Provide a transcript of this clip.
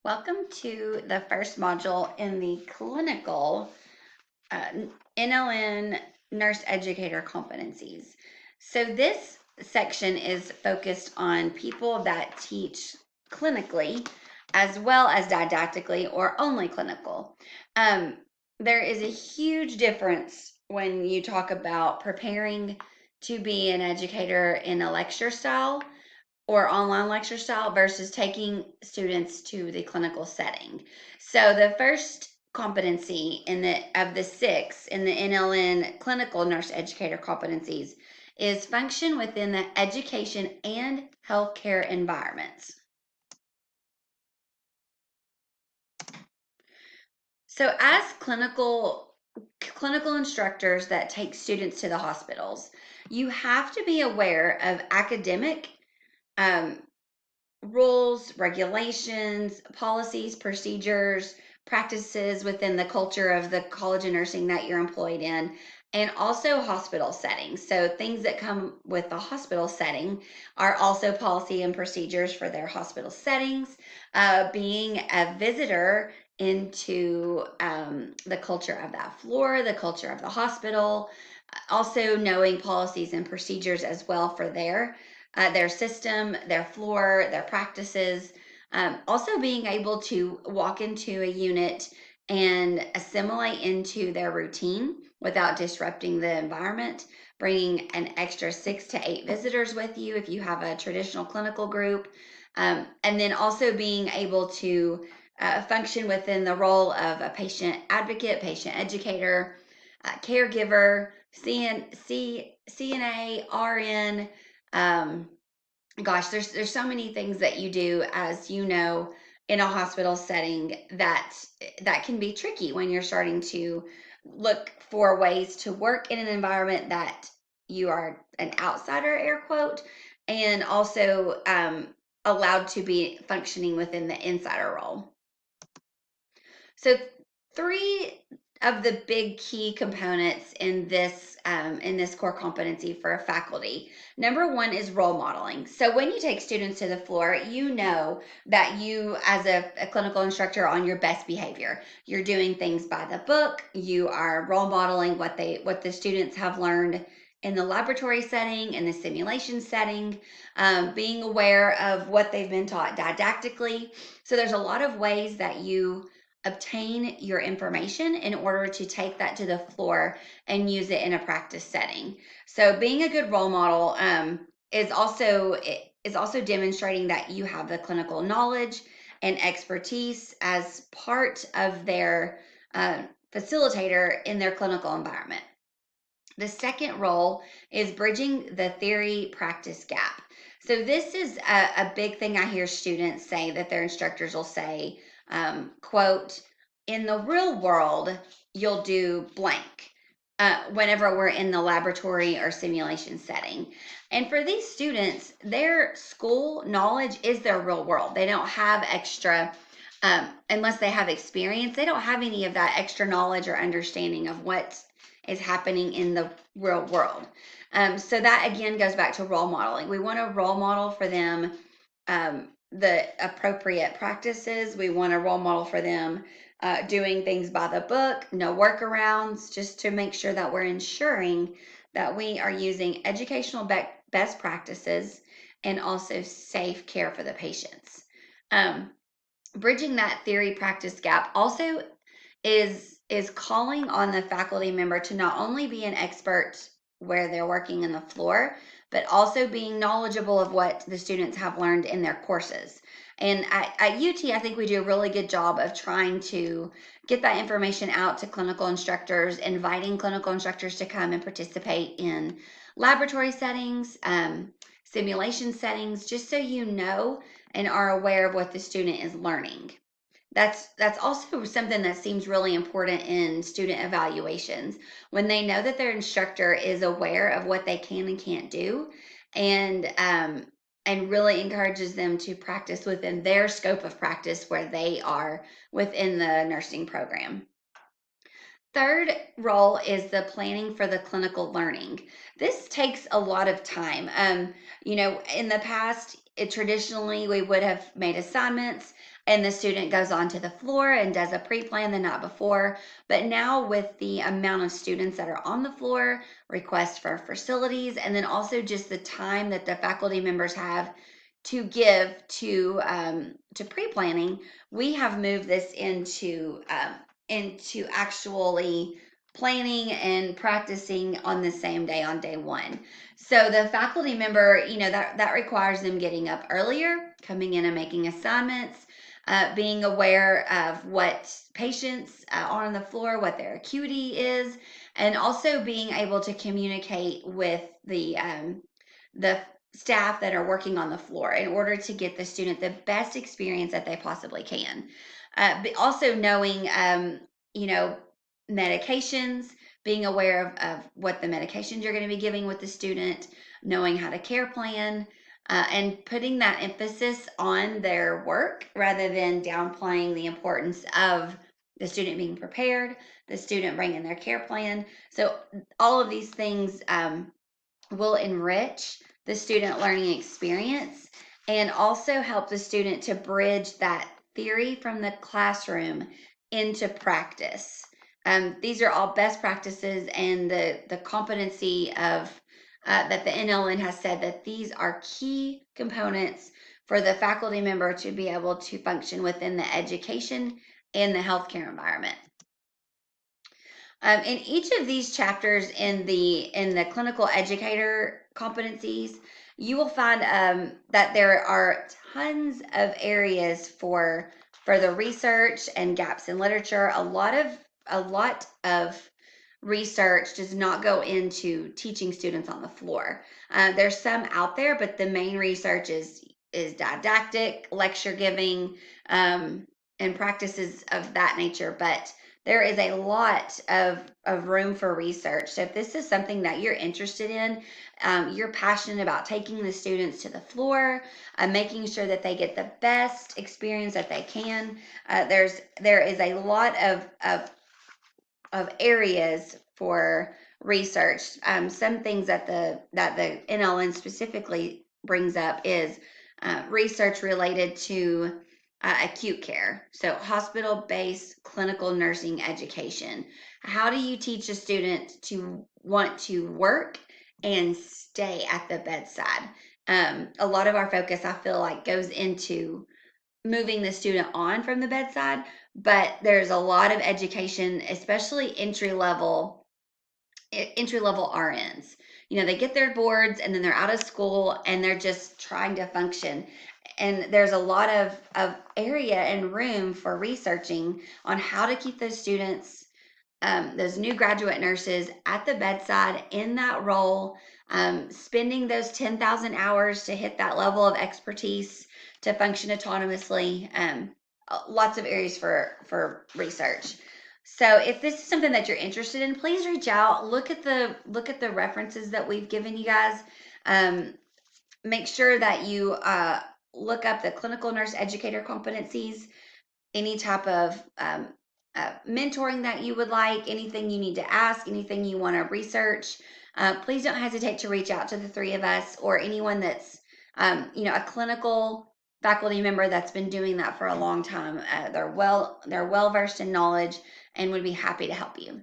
Welcome to the first module in the clinical uh, NLN nurse educator competencies. So this section is focused on people that teach clinically as well as didactically or only clinical. There is a huge difference when you talk about preparing to be an educator in a lecture style or online lecture style versus taking students to the clinical setting. So the first competency of the six in the NLN clinical nurse educator competencies is function within the education and healthcare environments. So as clinical instructors that take students to the hospitals, you have to be aware of academic um, rules, regulations, policies, procedures, practices within the culture of the college of nursing that you're employed in, and also hospital settings. So, things that come with the hospital setting are also policy and procedures for their hospital settings. Being a visitor into the culture of that floor, the culture of the hospital, also knowing policies and procedures as well for their system, their floor, their practices. Also, being able to walk into a unit and assimilate into their routine without disrupting the environment, bringing an extra 6 to 8 visitors with you if you have a traditional clinical group, and then also being able to function within the role of a patient advocate, patient educator, caregiver, CNA, RN. Um, Gosh, there's so many things that you do, as you know, in a hospital setting that can be tricky when you're starting to look for ways to work in an environment that you are an outsider, air quote, and also allowed to be functioning within the insider role. So three of the big key components in this core competency for a faculty. Number one is role modeling. So when you take students to the floor, you know that you, as a clinical instructor, are on your best behavior. You're doing things by the book. You are role modeling what the students have learned in the laboratory setting, in the simulation setting, being aware of what they've been taught didactically. So there's a lot of ways that you obtain your information in order to take that to the floor and use it in a practice setting. So being a good role model is also demonstrating that you have the clinical knowledge and expertise as part of their facilitator in their clinical environment. The second role is bridging the theory practice gap. So, this is a big thing I hear students say that their instructors will say, quote, in the real world, you'll do blank whenever we're in the laboratory or simulation setting. And for these students, their school knowledge is their real world. They don't have extra unless they have experience, they don't have any of that extra knowledge or understanding of what is happening in the real world. So that again goes back to role modeling. We want to role model for them the appropriate practices. We want to role model for them doing things by the book, no workarounds, just to make sure that we're ensuring that we are using educational best practices and also safe care for the patients. Bridging that theory practice gap also is calling on the faculty member to not only be an expert where they're working in the floor, but also being knowledgeable of what the students have learned in their courses. And at UT, I think we do a really good job of trying to get that information out to clinical instructors, inviting clinical instructors to come and participate in laboratory settings, simulation settings, just so you know and are aware of what the student is learning. That's also something that seems really important in student evaluations when they know that their instructor is aware of what they can and can't do, and really encourages them to practice within their scope of practice where they are within the nursing program. Third role is the planning for the clinical learning. This takes a lot of time. In the past, traditionally we would have made assignments and the student goes onto the floor and does a pre-plan the night before. But now with the amount of students that are on the floor, requests for facilities, and then also just the time that the faculty members have to give to pre-planning, we have moved this into actually planning and practicing on the same day on day one. So the faculty member, that requires them getting up earlier, coming in and making assignments, being aware of what patients are on the floor, what their acuity is, and also being able to communicate with the staff that are working on the floor in order to get the student the best experience that they possibly can. But also knowing, you know, medications, being aware of what the medications you're going to be giving with the student, knowing how to care plan, and putting that emphasis on their work rather than downplaying the importance of the student being prepared, the student bringing their care plan. So all of these things will enrich the student learning experience and also help the student to bridge that theory from the classroom into practice. These are all best practices, and the competency of that the NLN has said that these are key components for the faculty member to be able to function within the education and the healthcare environment. In each of these chapters in the clinical educator competencies, you will find that there are tons of areas for the research and gaps in literature. A lot of research does not go into teaching students on the floor. There's some out there, but the main research is didactic, lecture giving, and practices of that nature. But there is a lot of room for research. So if this is something that you're interested in, you're passionate about taking the students to the floor, making sure that they get the best experience that they can. There is a lot of areas for research. Some things that the NLN specifically brings up is research related to acute care. So hospital-based clinical nursing education. How do you teach a student to want to work and stay at the bedside? A lot of our focus, I feel like, goes into moving the student on from the bedside, but there's a lot of education, especially entry level RNs. They get their boards and then they're out of school and they're just trying to function. And there's a lot of area and room for researching on how to keep those students, those new graduate nurses, at the bedside in that role, spending those 10,000 hours to hit that level of expertise to function autonomously. Lots of areas for research. So if this is something that you're interested in, please reach out. Look at the references that we've given you guys. Make sure that you look up the clinical nurse educator competencies, any type of mentoring that you would like, anything you need to ask, anything you want to research. Please don't hesitate to reach out to the three of us or anyone that's a clinical faculty member that's been doing that for a long time. They're well versed in knowledge and would be happy to help you.